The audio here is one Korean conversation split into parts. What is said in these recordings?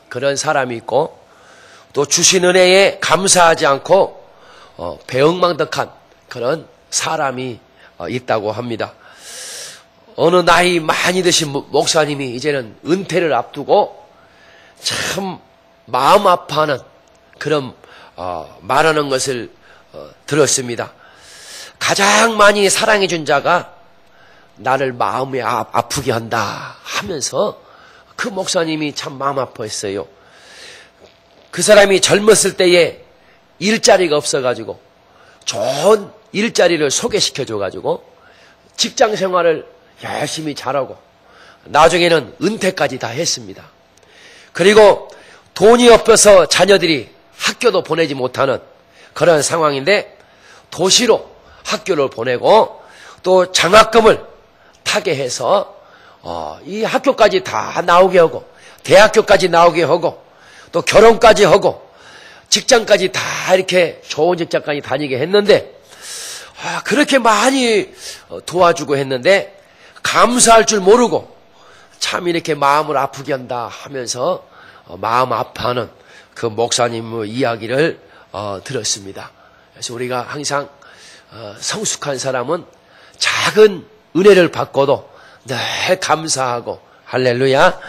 그런 사람이 있고, 또 주신 은혜에 감사하지 않고 배엉망덕한 그런 사람이 있다고 합니다. 어느 나이 많이 드신 목사님이 이제는 은퇴를 앞두고 참 마음 아파하는 그런 말하는 것을 들었습니다. 가장 많이 사랑해 준 자가 나를 마음이 아프게 한다 하면서 그 목사님이 참 마음 아파했어요. 그 사람이 젊었을 때에 일자리가 없어가지고 좋은 일자리를 소개시켜줘가지고 직장 생활을 열심히 잘하고 나중에는 은퇴까지 다 했습니다. 그리고 돈이 없어서 자녀들이 학교도 보내지 못하는 그런 상황인데 도시로 학교를 보내고 또 장학금을 타게 해서 이 학교까지 다 나오게 하고 대학교까지 나오게 하고 또 결혼까지 하고 직장까지 다 이렇게 좋은 직장까지 다니게 했는데 그렇게 많이 도와주고 했는데 감사할 줄 모르고 참 이렇게 마음을 아프게 한다 하면서 마음 아파하는 그 목사님의 이야기를 들었습니다. 그래서 우리가 항상 성숙한 사람은 작은 은혜를 받고도 늘 감사하고 할렐루야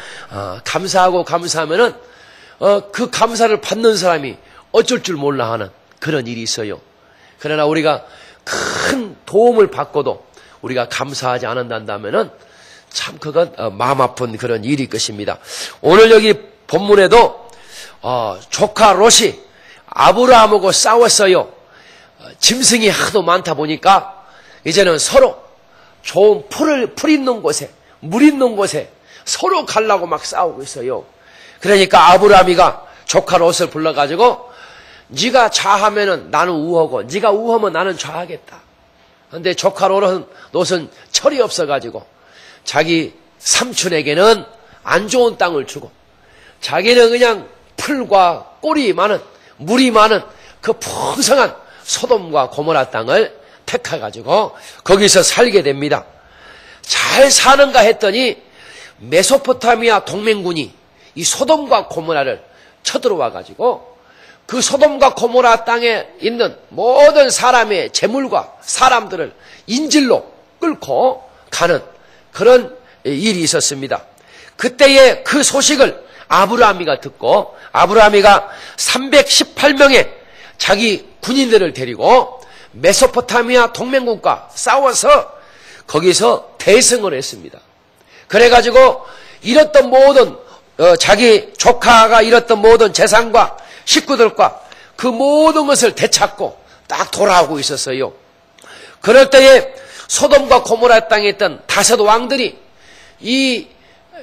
감사하고 감사하면은 그 감사를 받는 사람이 어쩔 줄 몰라 하는 그런 일이 있어요. 그러나 우리가 큰 도움을 받고도 우리가 감사하지 않는다면은 참 그건 마음 아픈 그런 일일 것입니다. 오늘 여기 본문에도 조카 롯이 아브라함하고 싸웠어요. 짐승이 하도 많다 보니까 이제는 서로 좋은 풀 있는 곳에 물 있는 곳에 서로 가려고 막 싸우고 있어요. 그러니까 아브라함이가 조카 롯을 불러가지고 네가 좌하면은 나는 우하고 네가 우하면 나는 좌하겠다. 그런데 조카 롯은 철이 없어가지고 자기 삼촌에게는 안 좋은 땅을 주고 자기는 그냥 풀과 꼴이 많은 물이 많은 그 풍성한 소돔과 고모라 땅을 택해가지고 거기서 살게 됩니다. 잘 사는가 했더니 메소포타미아 동맹군이 이 소돔과 고모라를 쳐들어와가지고 그 소돔과 고모라 땅에 있는 모든 사람의 재물과 사람들을 인질로 끌고 가는 그런 일이 있었습니다. 그때의 그 소식을 아브라함이가 듣고 아브라함이가 318명의 자기 군인들을 데리고 메소포타미아 동맹군과 싸워서 거기서 대승을 했습니다. 그래가지고 잃었던 모든 자기 조카가 잃었던 모든 재산과 식구들과 그 모든 것을 되찾고 딱 돌아오고 있었어요. 그럴 때에 소돔과 고모라 땅에 있던 다섯 왕들이 이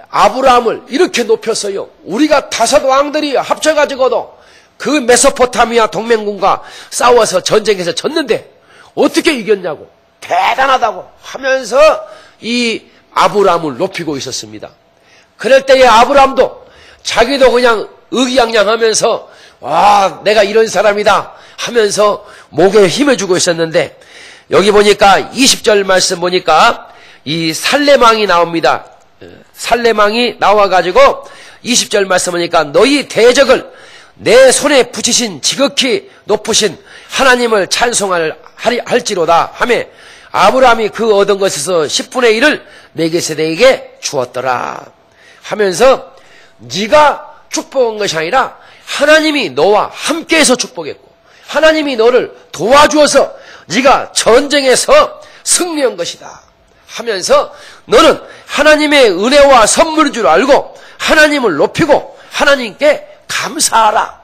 아브라함을 이렇게 높였어요. 우리가 다섯 왕들이 합쳐가지고도 그 메소포타미아 동맹군과 싸워서 전쟁에서 졌는데 어떻게 이겼냐고 대단하다고 하면서 이 아브라함을 높이고 있었습니다. 그럴 때에 아브라함도 자기도 그냥 의기양양하면서 와 내가 이런 사람이다 하면서 목에 힘을 주고 있었는데 여기 보니까 20절 말씀 보니까 이 살레망이 나옵니다. 살레망이 나와가지고 20절 말씀 보니까 너희 대적을 내 손에 붙이신 지극히 높으신 하나님을 찬송할지로다 하며 아브라함이 그 얻은 것에서 10분의 1을 멜기세덱에게 주었더라 하면서 네가 축복한 것이 아니라 하나님이 너와 함께해서 축복했고 하나님이 너를 도와주어서 네가 전쟁에서 승리한 것이다 하면서 너는 하나님의 은혜와 선물인 줄 알고 하나님을 높이고 하나님께 감사하라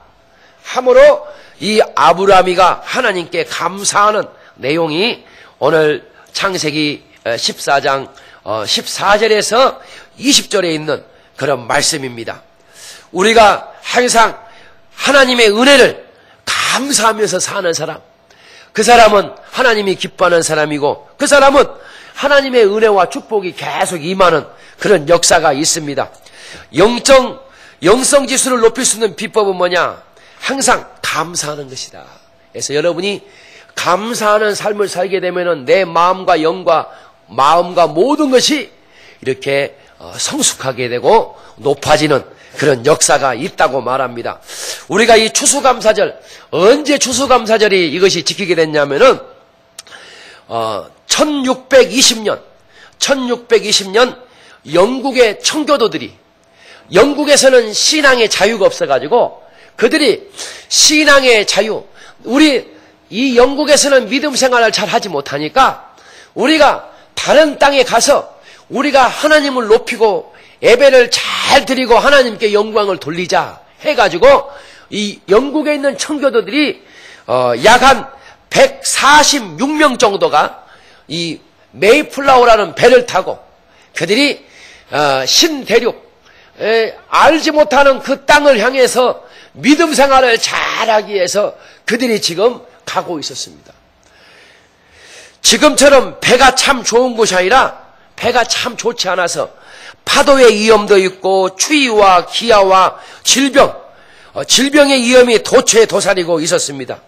함으로 이 아브라함이가 하나님께 감사하는 내용이 오늘 창세기 14장 14절에서 20절에 있는 그런 말씀입니다. 우리가 항상 하나님의 은혜를 감사하면서 사는 사람, 그 사람은 하나님이 기뻐하는 사람이고 그 사람은 하나님의 은혜와 축복이 계속 임하는 그런 역사가 있습니다. 영성 지수를 높일 수 있는 비법은 뭐냐? 항상 감사하는 것이다. 그래서 여러분이 감사하는 삶을 살게 되면은 내 마음과 영과 마음과 모든 것이 이렇게 성숙하게 되고 높아지는 그런 역사가 있다고 말합니다. 우리가 이 추수감사절, 언제 추수감사절이 이것이 지키게 됐냐면은 1620년 영국의 청교도들이, 영국에서는 신앙의 자유가 없어가지고 그들이 신앙의 자유, 우리 이 영국에서는 믿음 생활을 잘 하지 못하니까 우리가 다른 땅에 가서 우리가 하나님을 높이고 예배를 잘 드리고 하나님께 영광을 돌리자 해가지고 이 영국에 있는 청교도들이 약 한 146명 정도가 이 메이플라워라는 배를 타고 그들이 신대륙, 알지 못하는 그 땅을 향해서 믿음 생활을 잘하기 위해서 그들이 지금 가고 있었습니다. 지금처럼 배가 참 좋은 곳이 아니라 배가 참 좋지 않아서 파도의 위험도 있고 추위와 기아와 질병의 위험이 도처에 도사리고 있었습니다.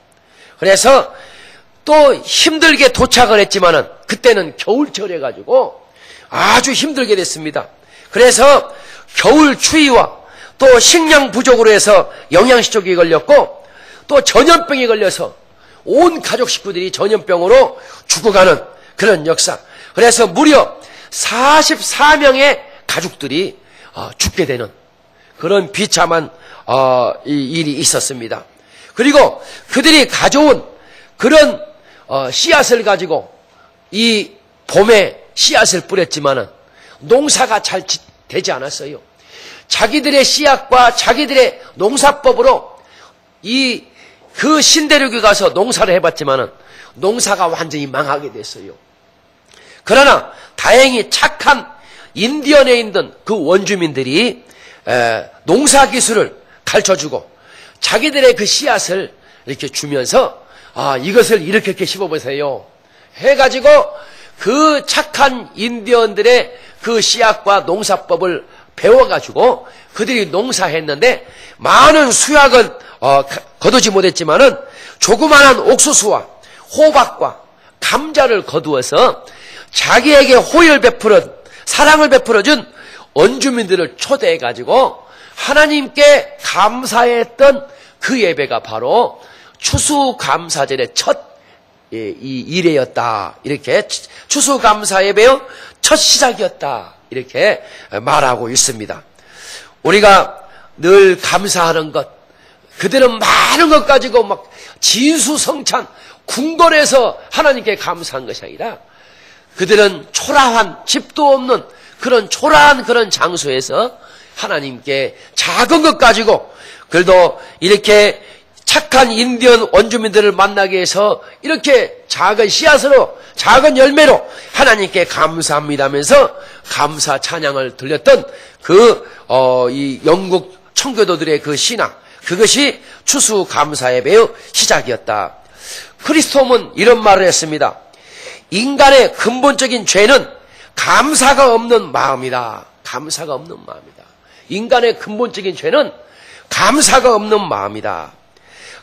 그래서 또 힘들게 도착을 했지만은 그때는 겨울철에 가지고 아주 힘들게 됐습니다. 그래서 겨울 추위와 또 식량 부족으로 해서 영양실조기에 걸렸고 또 전염병에 걸려서 온 가족 식구들이 전염병으로 죽어가는 그런 역사. 그래서 무려 44명의 가족들이 죽게 되는 그런 비참한 일이 있었습니다. 그리고 그들이 가져온 그런 씨앗을 가지고 이 봄에 씨앗을 뿌렸지만은 농사가 잘 되지 않았어요. 자기들의 씨앗과 자기들의 농사법으로 그 신대륙에 가서 농사를 해봤지만은 농사가 완전히 망하게 됐어요. 그러나 다행히 착한 인디언에 있는 그 원주민들이 농사 기술을 가르쳐주고 자기들의 그 씨앗을 이렇게 주면서 이것을 이렇게 심어보세요 해가지고 그 착한 인디언들의 그 씨앗과 농사법을 배워가지고 그들이 농사했는데 많은 수확은 거두지 못했지만은 조그마한 옥수수와 호박과 감자를 거두어서 자기에게 호의를 베풀은, 사랑을 베풀어준 원주민들을 초대해가지고 하나님께 감사했던 그 예배가 바로 추수감사절의 첫 이래였다. 이렇게 추수감사 예배의 첫 시작이었다. 이렇게 말하고 있습니다. 우리가 늘 감사하는 것, 그들은 많은 것 가지고 막 진수성찬, 궁궐에서 하나님께 감사한 것이 아니라 그들은 초라한, 집도 없는 그런 초라한 그런 장소에서 하나님께 작은 것 가지고, 그래도 이렇게 착한 인디언 원주민들을 만나기 위해서 이렇게 작은 씨앗으로, 작은 열매로 하나님께 감사합니다면서 감사 찬양을 들렸던 이 영국 청교도들의 그 신앙, 그것이 추수감사의 매우 시작이었다. 크리스토는 이런 말을 했습니다. 인간의 근본적인 죄는 감사가 없는 마음이다. 감사가 없는 마음이다. 인간의 근본적인 죄는 감사가 없는 마음이다.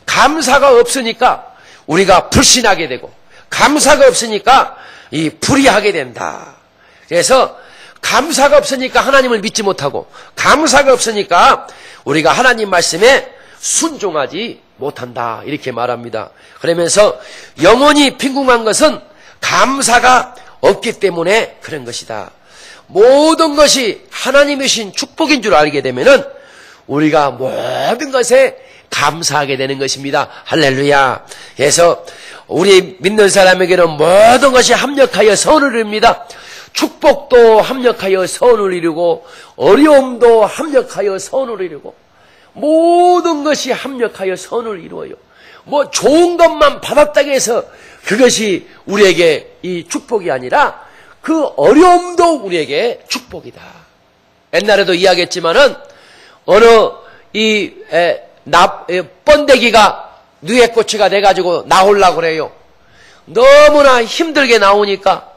감사가 없으니까 우리가 불신하게 되고, 감사가 없으니까 불의하게 된다. 그래서 감사가 없으니까 하나님을 믿지 못하고, 감사가 없으니까 우리가 하나님 말씀에 순종하지 못한다. 이렇게 말합니다. 그러면서 영혼이 빈궁한 것은 감사가 없기 때문에 그런 것이다. 모든 것이 하나님의 신 축복인 줄 알게 되면은 우리가 모든 것에 감사하게 되는 것입니다. 할렐루야. 그래서 우리 믿는 사람에게는 모든 것이 합력하여 선을 이룹니다. 축복도 합력하여 선을 이루고, 어려움도 합력하여 선을 이루고, 모든 것이 합력하여 선을 이루어요. 뭐 좋은 것만 받았다고 해서 그것이 우리에게 이 축복이 아니라 그 어려움도 우리에게 축복이다. 옛날에도 이야기했지만은 어느 번데기가 누에꼬치가 돼가지고 나오려고 그래요. 너무나 힘들게 나오니까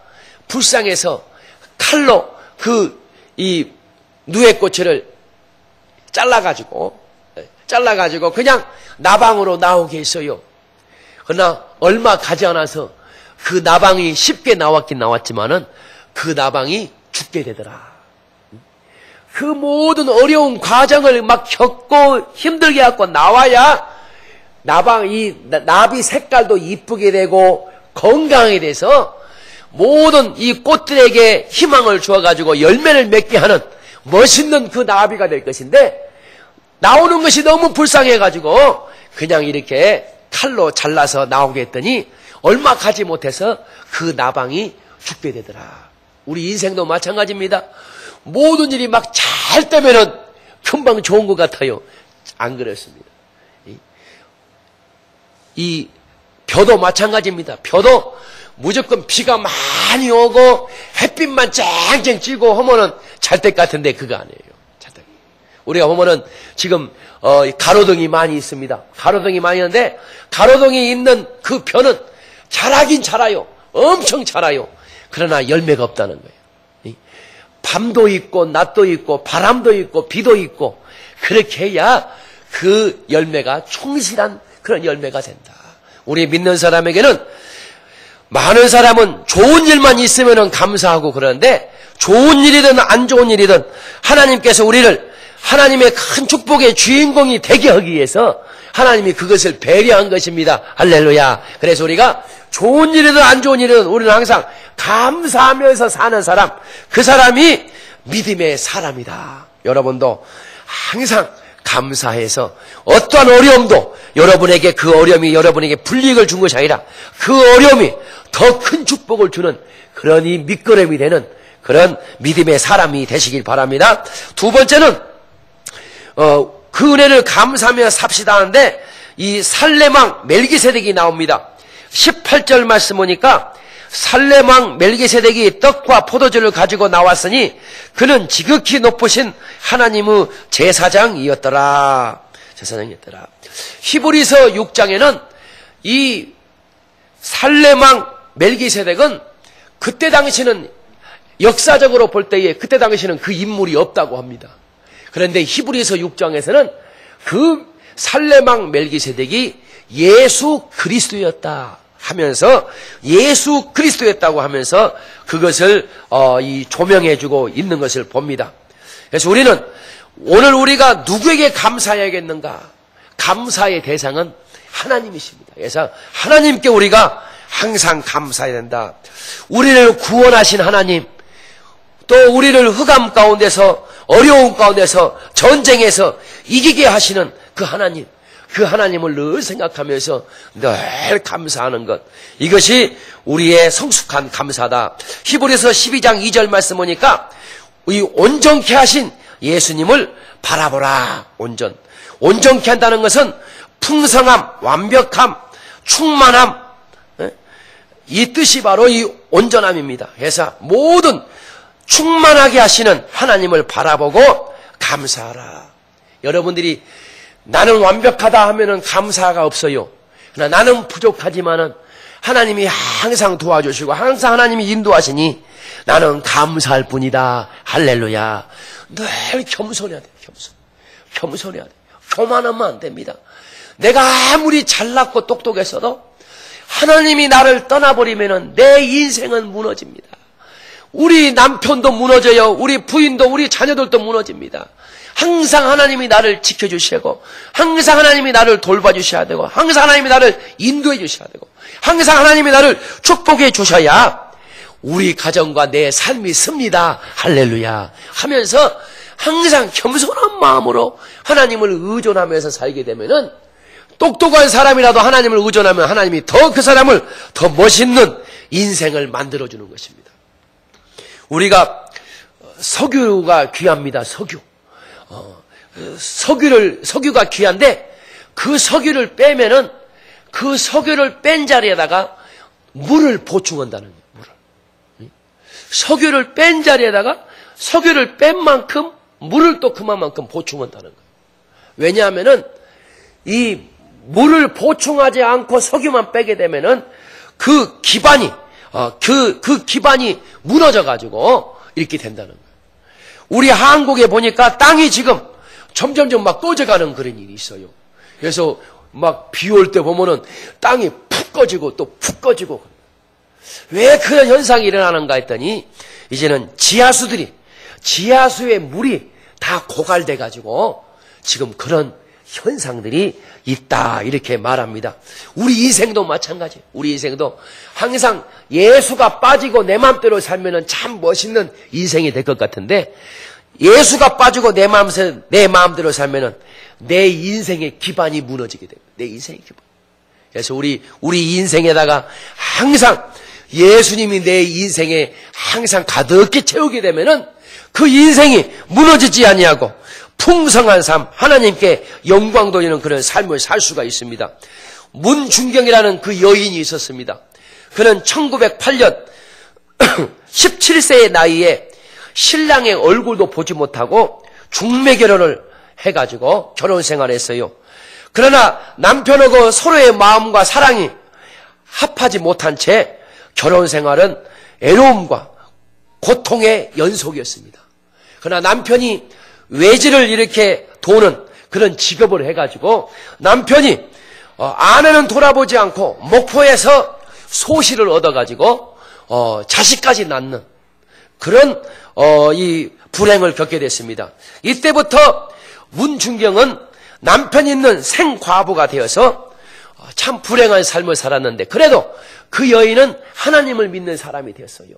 불쌍해서 칼로 이 누에꼬치를 잘라가지고 그냥 나방으로 나오게 했어요. 그러나 얼마 가지 않아서 그 나방이 쉽게 나왔긴 나왔지만은 그 나방이 죽게 되더라. 그 모든 어려운 과정을 막 겪고 힘들게 갖고 나와야 나비 색깔도 이쁘게 되고 건강하게 돼서 모든 이 꽃들에게 희망을 주어가지고 열매를 맺게 하는 멋있는 그 나비가 될 것인데, 나오는 것이 너무 불쌍해가지고 그냥 이렇게 칼로 잘라서 나오게 했더니 얼마 가지 못해서 그 나방이 죽게 되더라. 우리 인생도 마찬가지입니다. 모든 일이 막 잘 되면은 금방 좋은 것 같아요. 안 그렇습니다. 이 벼도 마찬가지입니다. 벼도 무조건 비가 많이 오고 햇빛만 쨍쨍 찌고 하면은 잘 될 것 같은데 그거 아니에요. 우리가 보면은 지금 가로등이 많이 있습니다. 가로등이 많이 있는데 가로등이 있는 그 벼는 자라긴 자라요. 엄청 자라요. 그러나 열매가 없다는 거예요. 밤도 있고 낮도 있고 바람도 있고 비도 있고 그렇게 해야 그 열매가 충실한 그런 열매가 된다. 우리 믿는 사람에게는, 많은 사람은 좋은 일만 있으면 감사하고 그러는데 좋은 일이든 안 좋은 일이든 하나님께서 우리를 하나님의 큰 축복의 주인공이 되게 하기 위해서 하나님이 그것을 배려한 것입니다. 할렐루야. 그래서 우리가 좋은 일이든 안 좋은 일이든 우리는 항상 감사하면서 사는 사람, 그 사람이 믿음의 사람이다. 여러분도 항상 감사해서 어떠한 어려움도 여러분에게 그 어려움이 여러분에게 불이익을 준 것이 아니라 그 어려움이 더 큰 축복을 주는 그런 이 밑거름이 되는 그런 믿음의 사람이 되시길 바랍니다. 두 번째는 그 은혜를 감사하며 삽시다 하는데 이 살레망 멜기세덱이 나옵니다. 18절 말씀 보니까 살레망 멜기세덱이 떡과 포도주를 가지고 나왔으니 그는 지극히 높으신 하나님의 제사장이었더라. 히브리서 6장에는 이 살레망 멜기세덱은 그때 당시는 역사적으로 볼 때에 그때 당시는 그 인물이 없다고 합니다. 그런데 히브리서 6장에서는 그 살레망 멜기세덱이 예수 그리스도였다 하면서, 예수 그리스도였다고 하면서 그것을 조명해주고 있는 것을 봅니다. 그래서 우리는 오늘 우리가 누구에게 감사해야겠는가? 감사의 대상은 하나님이십니다. 그래서 하나님께 우리가 항상 감사해야 된다. 우리를 구원하신 하나님, 또 우리를 흑암 가운데서, 어려움 가운데서, 전쟁에서 이기게 하시는 그 하나님, 그 하나님을 늘 생각하면서 늘 감사하는 것, 이것이 우리의 성숙한 감사다. 히브리서 12장 2절 말씀 보니까 이 온전케 하신 예수님을 바라보라. 온전케 한다는 것은 풍성함, 완벽함, 충만함, 이 뜻이 바로 이 온전함입니다. 그래서 모든 충만하게 하시는 하나님을 바라보고 감사하라. 여러분들이 나는 완벽하다 하면은 감사가 없어요. 그러나 나는 부족하지만은 하나님이 항상 도와주시고 항상 하나님이 인도하시니 나는 감사할 뿐이다. 할렐루야. 늘 겸손해야 돼요. 겸손해야 돼요. 교만하면 안 됩니다. 내가 아무리 잘났고 똑똑했어도 하나님이 나를 떠나버리면은 내 인생은 무너집니다. 우리 남편도 무너져요. 우리 부인도 우리 자녀들도 무너집니다. 항상 하나님이 나를 지켜주시고 항상 하나님이 나를 돌봐주셔야 되고 항상 하나님이 나를 인도해 주셔야 되고 항상 하나님이 나를 축복해 주셔야 우리 가정과 내 삶이 씁니다. 할렐루야 하면서 항상 겸손한 마음으로 하나님을 의존하면서 살게 되면은, 똑똑한 사람이라도 하나님을 의존하면 하나님이 더 그 사람을 더 멋있는 인생을 만들어주는 것입니다. 우리가 석유가 귀합니다. 석유가 귀한데 그 석유를 빼면은 그 석유를 뺀 자리에다가 물을 보충한다는 거예요. 석유를 뺀 자리에다가 석유를 뺀 만큼 물을 또 그만큼 보충한다는 거예요. 왜냐하면은 이 물을 보충하지 않고 석유만 빼게 되면은 그 기반이 그 기반이 무너져 가지고 이렇게 된다는 거예요. 우리 한국에 보니까 땅이 지금 점점점 막 꺼져가는 그런 일이 있어요. 그래서 막 비 올 때 보면은 땅이 푹 꺼지고 또 푹 꺼지고. 왜 그런 현상이 일어나는가 했더니 이제는 지하수의 물이 다 고갈돼 가지고 지금 그런 현상들이 있다 이렇게 말합니다. 우리 인생도 마찬가지. 우리 인생도 항상 예수가 빠지고 내 마음대로 살면은 참 멋있는 인생이 될 것 같은데, 예수가 빠지고 내 마음대로 살면은 내 인생의 기반이 무너지게 됩니다. 내 인생의 기반. 그래서 우리 인생에다가 항상 예수님이 내 인생에 항상 가득히 채우게 되면은 그 인생이 무너지지 아니하고 풍성한 삶, 하나님께 영광 돌리는 그런 삶을 살 수가 있습니다. 문중경이라는 그 여인이 있었습니다. 그는 1908년 17세의 나이에 신랑의 얼굴도 보지 못하고 중매 결혼을 해가지고 결혼 생활을 했어요. 그러나 남편하고 서로의 마음과 사랑이 합하지 못한 채 결혼 생활은 애로움과 고통의 연속이었습니다. 그러나 남편이 외지를 이렇게 도는 그런 직업을 해가지고 남편이 아내는 돌아보지 않고 목포에서 소실을 얻어가지고 자식까지 낳는 그런 이 불행을 겪게 됐습니다. 이때부터 문중경은 남편 있는 생과부가 되어서 참 불행한 삶을 살았는데, 그래도 그 여인은 하나님을 믿는 사람이 되었어요.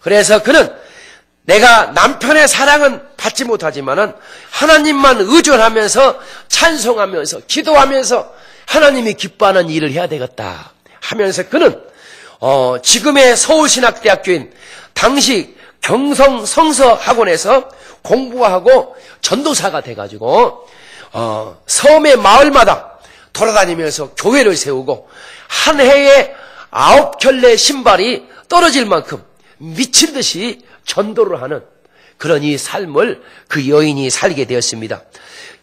그래서 그는 내가 남편의 사랑은 받지 못하지만은 하나님만 의존하면서 찬송하면서 기도하면서 하나님이 기뻐하는 일을 해야 되겠다 하면서 그는 지금의 서울신학대학교인 당시 경성 성서학원에서 공부하고 전도사가 돼가지고 섬의 마을마다 돌아다니면서 교회를 세우고 한 해에 9켤레 신발이 떨어질 만큼 미친 듯이 전도를 하는 그런 이 삶을 그 여인이 살게 되었습니다.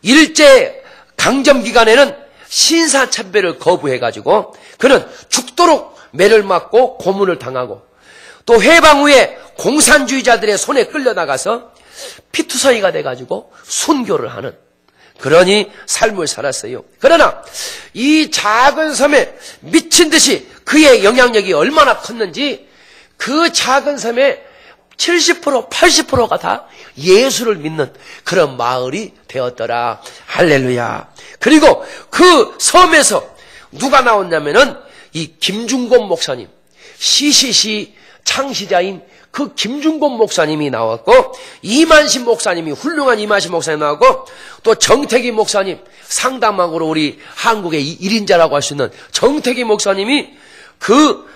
일제 강점 기간에는 신사참배를 거부해가지고 그는 죽도록 매를 맞고 고문을 당하고, 또 해방 후에 공산주의자들의 손에 끌려나가서 피투성이가 돼가지고 순교를 하는 그런 이 삶을 살았어요. 그러나 이 작은 섬에 미친 듯이 그의 영향력이 얼마나 컸는지 그 작은 섬에 70%, 80%가 다 예수를 믿는 그런 마을이 되었더라. 할렐루야. 그리고 그 섬에서 누가 나왔냐면은 이 김중곤 목사님, CCC 창시자인 그 김중곤 목사님이 나왔고, 이만신 목사님이, 훌륭한 이만신 목사님이 나왔고, 또 정태기 목사님, 상당막으로 우리 한국의 1인자라고 할 수 있는 정태기 목사님이 그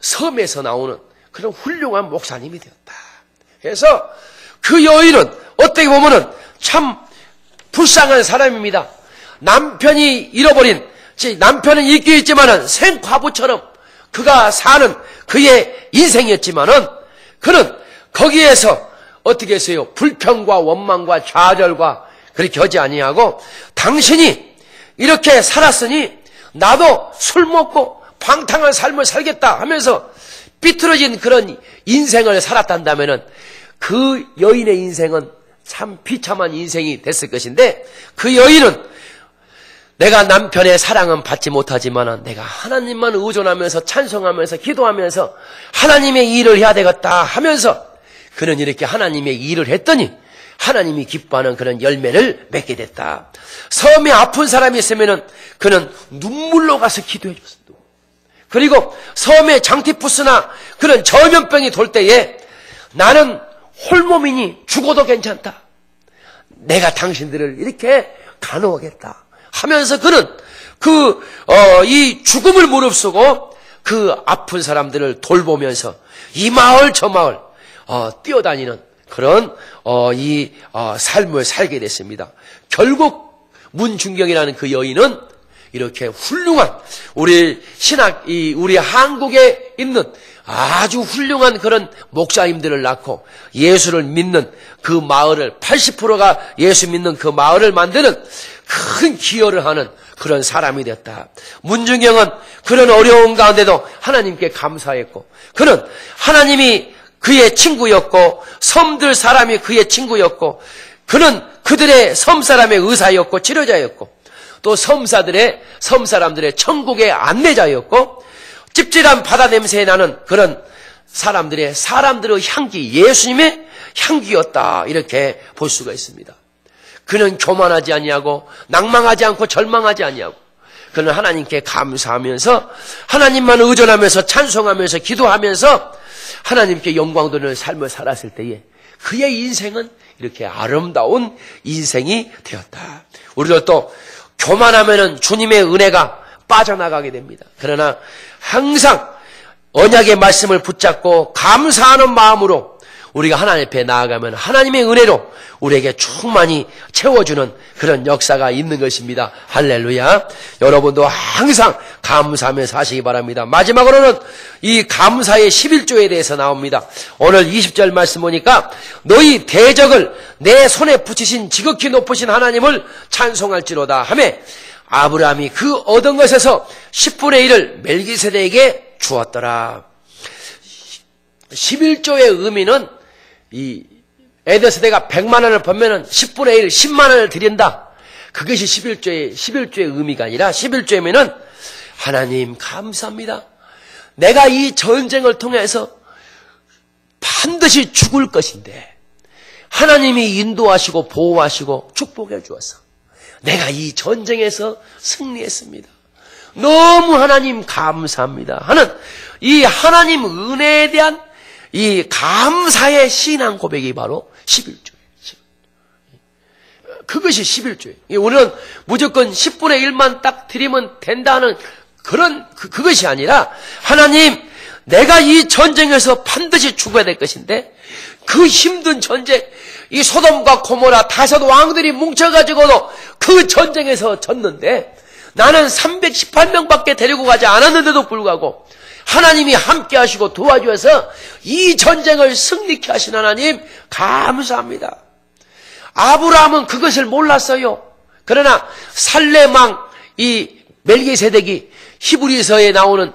섬에서 나오는 그런 훌륭한 목사님이 되었다. 그래서 그 여인은 어떻게 보면은 참 불쌍한 사람입니다. 남편이 잃어버린, 남편은 있긴 있지만은 생과부처럼 그가 사는 그의 인생이었지만은 그는 거기에서 어떻게 했어요? 불평과 원망과 좌절과 그렇게 하지 아니하고, 당신이 이렇게 살았으니 나도 술 먹고 방탕한 삶을 살겠다 하면서 삐뚤어진 그런 인생을 살았단다면은 그 여인의 인생은 참 비참한 인생이 됐을 것인데, 그 여인은 내가 남편의 사랑은 받지 못하지만 내가 하나님만 의존하면서 찬송하면서 기도하면서 하나님의 일을 해야 되겠다 하면서 그는 이렇게 하나님의 일을 했더니 하나님이 기뻐하는 그런 열매를 맺게 됐다. 섬에 아픈 사람이 있으면은 그는 눈물로 가서 기도해 줬어. 그리고 섬에 장티푸스나 그런 전염병이 돌 때에 나는 홀몸이니 죽어도 괜찮다. 내가 당신들을 이렇게 간호하겠다 하면서 그는 이 죽음을 무릅쓰고 그 아픈 사람들을 돌보면서 이 마을 저 마을 뛰어다니는 그런 삶을 살게 됐습니다. 결국 문중경이라는 그 여인은 이렇게 훌륭한 우리 우리 한국에 있는 아주 훌륭한 그런 목사님들을 낳고 예수를 믿는 그 마을을 80%가 예수 믿는 그 마을을 만드는 큰 기여를 하는 그런 사람이 됐다. 문중경은 그런 어려운 가운데도 하나님께 감사했고, 그는 하나님이 그의 친구였고 섬들 사람이 그의 친구였고, 그는 그들의 섬 사람의 의사였고 치료자였고, 또 섬 사람들의 천국의 안내자였고, 찝찝한 바다 냄새에 나는 그런 사람들의 향기, 예수님의 향기였다 이렇게 볼 수가 있습니다. 그는 교만하지 아니하고 낭망하지 않고 절망하지 아니하고 그는 하나님께 감사하면서 하나님만 의존하면서 찬송하면서 기도하면서 하나님께 영광 돌리는 삶을 살았을 때에 그의 인생은 이렇게 아름다운 인생이 되었다. 우리도 또 교만하면은 주님의 은혜가 빠져나가게 됩니다. 그러나 항상 언약의 말씀을 붙잡고 감사하는 마음으로 우리가 하나님 앞에 나아가면 하나님의 은혜로 우리에게 충만히 채워주는 그런 역사가 있는 것입니다. 할렐루야. 여러분도 항상 감사하면서 하시기 바랍니다. 마지막으로는 이 감사의 11조에 대해서 나옵니다. 오늘 20절 말씀 보니까 너희 대적을 내 손에 붙이신 지극히 높으신 하나님을 찬송할지로다 하며 아브라함이 그 얻은 것에서 10분의 1을 멜기세덱에게 주었더라. 11조의 의미는 이 에더세대가 100만 원을 벌면은 10분의 1, 10만 원을 드린다. 그것이 11조의 의미가 아니라 11조에는 하나님 감사합니다. 내가 이 전쟁을 통해서 반드시 죽을 것인데 하나님이 인도하시고 보호하시고 축복해 주어서 내가 이 전쟁에서 승리했습니다. 너무 하나님 감사합니다 하는 이 하나님 은혜에 대한 이 감사의 신앙 고백이 바로 11조예요. 그것이 11조예요. 우리는 무조건 10분의 1만 딱 드리면 된다는 그것이 아니라 하나님 내가 이 전쟁에서 반드시 죽어야 될 것인데 그 힘든 전쟁 이 소돔과 고모라 다섯 왕들이 뭉쳐가지고도 그 전쟁에서 졌는데 나는 318명밖에 데리고 가지 않았는데도 불구하고 하나님이 함께 하시고 도와주셔서 이 전쟁을 승리케 하신 하나님 감사합니다. 아브라함은 그것을 몰랐어요. 그러나 살렘왕 이 멜기세덱이 히브리서에 나오는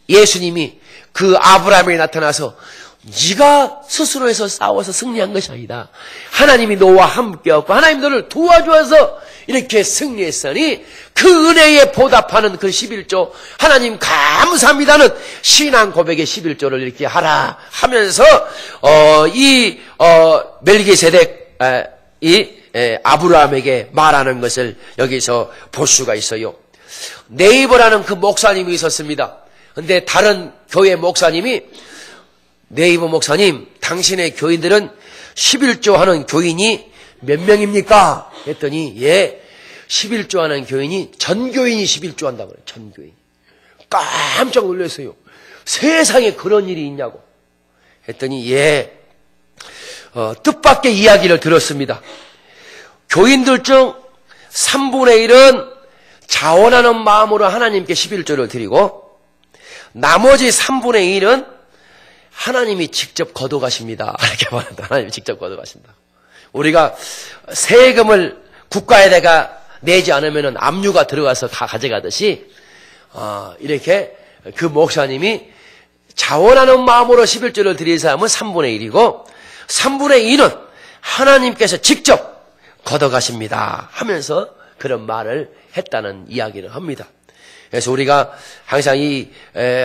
예수님이 그 아브라함에 나타나서 네가 스스로 해서 싸워서 승리한 것이 아니다. 하나님이 너와 함께하고 하나님 너를 도와주어서 이렇게 승리했으니 그 은혜에 보답하는 그 11조 하나님 감사합니다는 신앙 고백의 11조를 이렇게 하라 하면서 멜기세덱 아브라함에게 말하는 것을 여기서 볼 수가 있어요. 네이버라는 그 목사님이 있었습니다. 근데 다른 교회 목사님이 네이버 목사님 당신의 교인들은 11조 하는 교인이 몇 명입니까? 했더니 예 11조 하는 교인이 전교인이 11조 한다고 그래요. 전교인. 깜짝 놀랐어요. 세상에 그런 일이 있냐고 했더니 예 뜻밖의 이야기를 들었습니다. 교인들 중 3분의 1은 자원하는 마음으로 하나님께 11조를 드리고 나머지 3분의 1은 하나님이 직접 걷어가십니다. 이렇게 말한다. 하나님이 직접 걷어가신다. 우리가 세금을 국가에다가 내지 않으면 압류가 들어가서 다 가져가듯이 이렇게 그 목사님이 자원하는 마음으로 11조를 드린 사람은 3분의 1이고 3분의 2는 하나님께서 직접 걷어가십니다 하면서 그런 말을 했다는 이야기를 합니다. 그래서 우리가 항상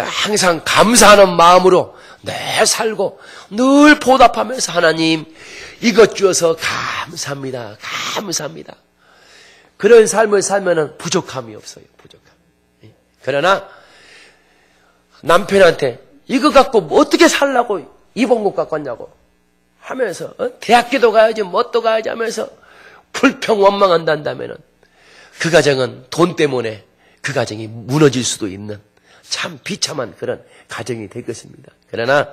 항상 감사하는 마음으로 늘 살고 늘 보답하면서 하나님 이것 주어서 감사합니다. 감사합니다. 그런 삶을 살면은 부족함이 없어요. 부족함. 그러나 남편한테 이거 갖고 어떻게 살라고 이번 것 갖고 왔냐고 하면서 대학교도 가야지 뭣도 가야지 하면서 불평 원망한다면은 그 가정은 돈 때문에 그 가정이 무너질 수도 있는 참 비참한 그런 가정이 될 것입니다. 그러나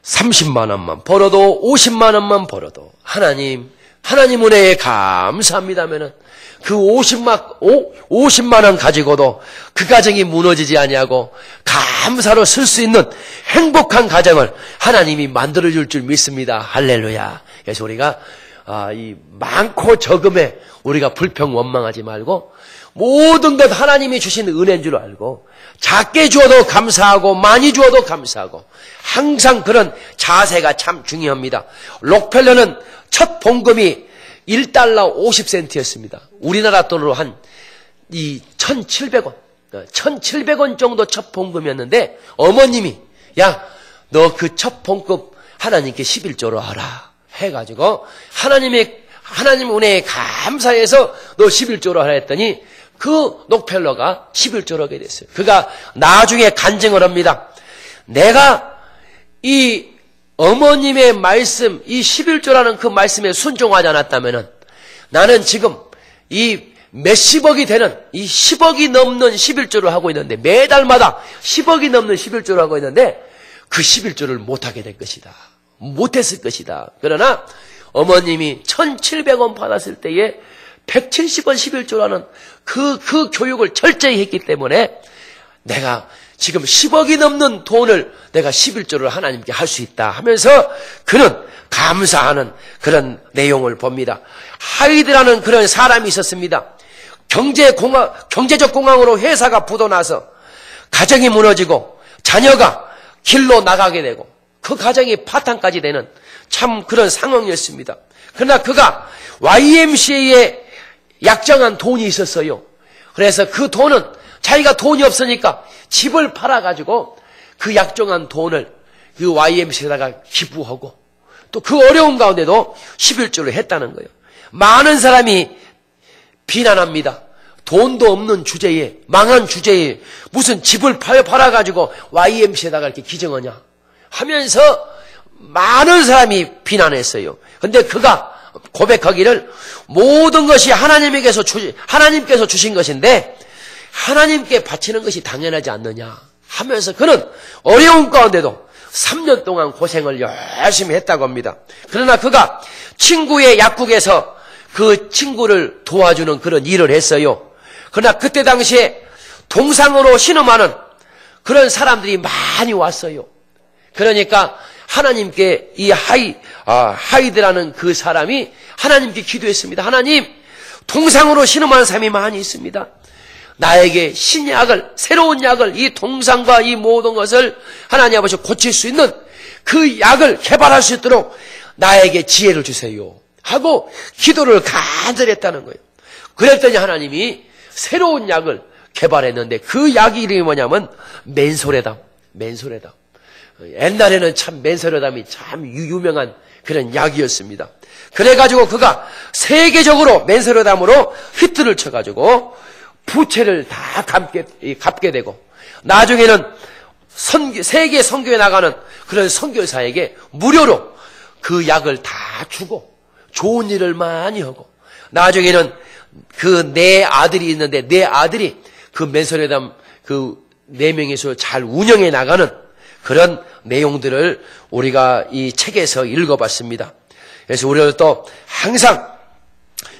30만 원만 벌어도 50만 원만 벌어도 하나님 은혜에 감사합니다면은 그 50만 원 가지고도 그 가정이 무너지지 아니하고 감사로 쓸 수 있는 행복한 가정을 하나님이 만들어줄 줄 믿습니다. 할렐루야. 그래서 우리가 이 많고 적음에 우리가 불평 원망하지 말고 모든 것 하나님이 주신 은혜인 줄 알고 작게 주어도 감사하고 많이 주어도 감사하고 항상 그런 자세가 참 중요합니다. 록펠러는 첫 봉급이 1달러 50센트였습니다. 우리나라 돈으로 한 1,700원 1,700원 정도 첫 봉급이었는데 어머님이 야, 너 그 첫 봉급 하나님께 11조로 하라 해가지고 하나님 은혜에 감사해서 너 11조로 하라 했더니 그 록펠러가 11조로 하게 됐어요. 그가 나중에 간증을 합니다. 내가 이 어머님의 말씀, 이 11조라는 그 말씀에 순종하지 않았다면은 나는 지금 이 몇십억이 되는 이 10억이 넘는 11조를 하고 있는데 매달마다 10억이 넘는 11조를 하고 있는데 그 11조를 못하게 될 것이다. 못했을 것이다. 그러나 어머님이 1,700원 받았을 때에 170원 11조라는 그 교육을 철저히 했기 때문에 내가 지금 10억이 넘는 돈을 내가 11조를 하나님께 할 수 있다 하면서 그는 감사하는 그런 내용을 봅니다. 하이드라는 그런 사람이 있었습니다. 경제적 공황으로 회사가 부도나서 가정이 무너지고 자녀가 길로 나가게 되고 그 가정이 파탄까지 되는 참 그런 상황이었습니다. 그러나 그가 YMCA에 약정한 돈이 있었어요. 그래서 그 돈은 자기가 돈이 없으니까 집을 팔아가지고 그 약정한 돈을 그 YMCA에다가 기부하고 또 그 어려운 가운데도 11조를 했다는 거예요. 많은 사람이 비난합니다. 돈도 없는 주제에, 망한 주제에 무슨 집을 팔아가지고 YMCA에다가 이렇게 기증하냐 하면서 많은 사람이 비난했어요. 근데 그가 고백하기를 모든 것이 하나님께서 주신 것인데 하나님께 바치는 것이 당연하지 않느냐 하면서 그는 어려운 가운데도 3년 동안 고생을 열심히 했다고 합니다. 그러나 그가 친구의 약국에서 그 친구를 도와주는 그런 일을 했어요. 그러나 그때 당시에 동상으로 신음하는 그런 사람들이 많이 왔어요. 그러니까 하나님께 이 하이드라는 그 사람이 하나님께 기도했습니다. 하나님, 동상으로 신음하는 사람이 많이 있습니다. 나에게 신약을, 새로운 약을, 이 동상과 이 모든 것을 하나님 아버지 고칠 수 있는 그 약을 개발할 수 있도록 나에게 지혜를 주세요 하고 기도를 간절히 했다는 거예요. 그랬더니 하나님이 새로운 약을 개발했는데 그 약 이름이 뭐냐면 맨소레담. 옛날에는 참 맨소레담이 참 유명한 그런 약이었습니다. 그래가지고 그가 세계적으로 맨소레담으로 히트를 쳐가지고 부채를 다 갚게 되고 나중에는 세계 선교에 나가는 그런 선교사에게 무료로 그 약을 다 주고 좋은 일을 많이 하고 나중에는 그 네 아들이 있는데 네 아들이 그 맨소레담 그 4명이서 잘 운영해 나가는 그런 내용들을 우리가 이 책에서 읽어봤습니다. 그래서 우리는 또 항상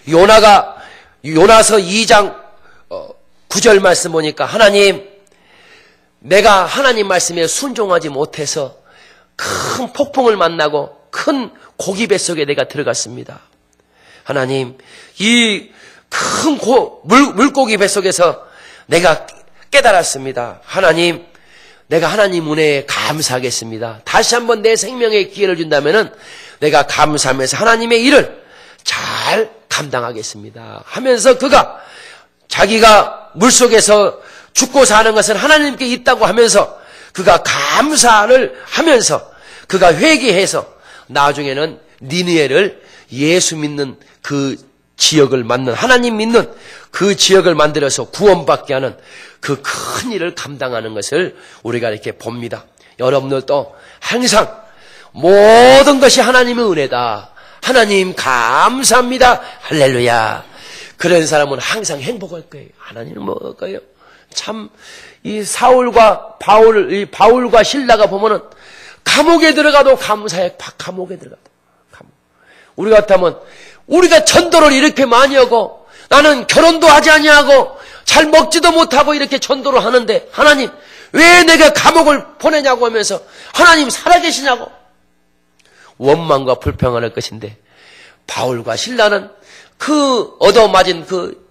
요나서 2장 9절 말씀 보니까 하나님, 내가 하나님 말씀에 순종하지 못해서 큰 폭풍을 만나고 큰 고기 뱃속에 내가 들어갔습니다. 하나님, 이 큰 물고기 뱃속에서 내가 깨달았습니다. 하나님, 내가 하나님 은혜에 감사하겠습니다. 다시 한번 내 생명에 기회를 준다면은 내가 감사하면서 하나님의 일을 잘 감당하겠습니다 하면서 그가 자기가 물속에서 죽고 사는 것은 하나님께 있다고 하면서 그가 감사를 하면서 그가 회개해서 나중에는 니느웨를 예수 믿는 그 지역을 만든 하나님 믿는 그 지역을 만들어서 구원받게 하는 그 큰 일을 감당하는 것을 우리가 이렇게 봅니다. 여러분들도 항상 모든 것이 하나님의 은혜다. 하나님 감사합니다. 할렐루야. 그런 사람은 항상 행복할 거예요. 하나님은 뭐일까요? 참, 이 바울과 실라가 보면은 감옥에 들어가도 감사해. 감옥에 들어가도. 우리 같다면 우리가 전도를 이렇게 많이 하고 나는 결혼도 하지 아니하고 잘 먹지도 못하고 이렇게 전도를 하는데 하나님 왜 내가 감옥을 보내냐고 하면서 하나님 살아계시냐고 원망과 불평을 할 것인데 바울과 실라는 그 얻어맞은 그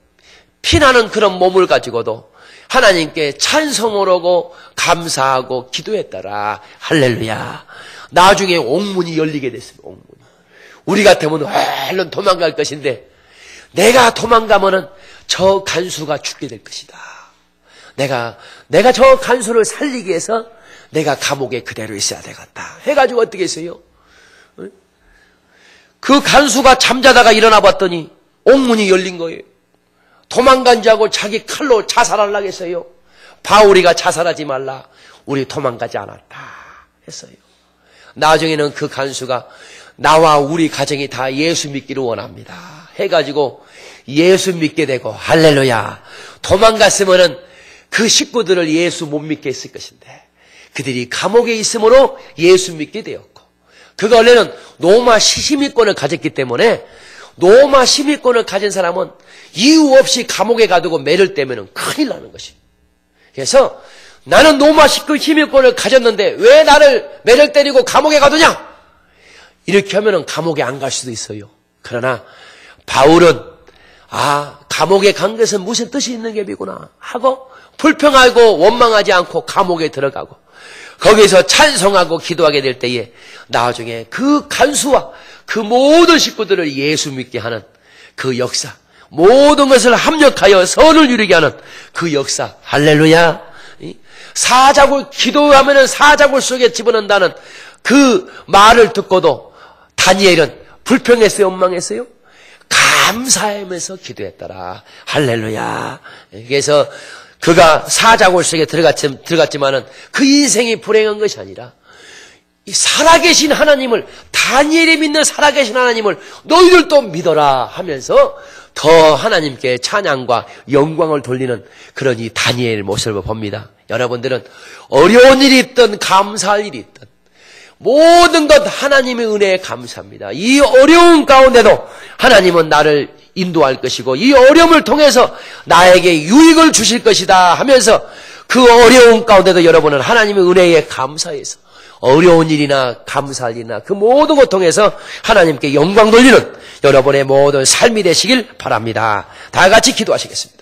피나는 그런 몸을 가지고도 하나님께 찬송을 하고 감사하고 기도했더라. 할렐루야. 나중에 옥문이 열리게 됐습니다. 옥문이. 우리 같으면 얼른 도망갈 것인데 내가 도망가면은 저 간수가 죽게 될 것이다. 내가 저 간수를 살리기 위해서 내가 감옥에 그대로 있어야 되겠다. 해가지고 어떻게 했어요? 그 간수가 잠자다가 일어나 봤더니 옥문이 열린 거예요. 도망간 줄 알고 자기 칼로 자살하려고 했어요. 바울이가 자살하지 말라. 우리 도망가지 않았다 했어요. 나중에는 그 간수가 나와 우리 가정이 다 예수 믿기를 원합니다 해가지고 예수 믿게 되고, 할렐루야. 도망갔으면은 그 식구들을 예수 못 믿게 했을 것인데 그들이 감옥에 있으므로 예수 믿게 되었고, 그가 원래는 로마 시민권을 가졌기 때문에 로마 시민권을 가진 사람은 이유 없이 감옥에 가두고 매를 떼면 큰일 나는 것입니다. 그래서 나는 로마 시민권을 가졌는데 왜 나를 매를 때리고 감옥에 가두냐? 이렇게 하면 감옥에 안 갈 수도 있어요. 그러나 바울은 감옥에 간 것은 무슨 뜻이 있는 게?이구나 하고 불평하고 원망하지 않고 감옥에 들어가고 거기서 찬송하고 기도하게 될 때에 나중에 그 간수와 그 모든 식구들을 예수 믿게 하는 그 역사, 모든 것을 합력하여 선을 이루게 하는 그 역사, 할렐루야. 사자굴, 기도하면은 사자굴 속에 집어넣는다는 그 말을 듣고도 다니엘은 불평했어요, 원망했어요? 감사하면서 기도했더라. 할렐루야. 그래서 그가 사자굴 속에 들어갔지만은 그 인생이 불행한 것이 아니라 이 살아계신 하나님을, 다니엘이 믿는 살아계신 하나님을 너희들도 믿어라 하면서 더 하나님께 찬양과 영광을 돌리는 그런 이 다니엘 모습을 봅니다. 여러분들은 어려운 일이 있든 감사할 일이 있든 모든 것 하나님의 은혜에 감사합니다. 이 어려운 가운데도 하나님은 나를 인도할 것이고 이 어려움을 통해서 나에게 유익을 주실 것이다 하면서 그 어려운 가운데도 여러분은 하나님의 은혜에 감사해서 어려운 일이나 감사할 일이나 그 모든 것 통해서 하나님께 영광 돌리는 여러분의 모든 삶이 되시길 바랍니다. 다 같이 기도하시겠습니다.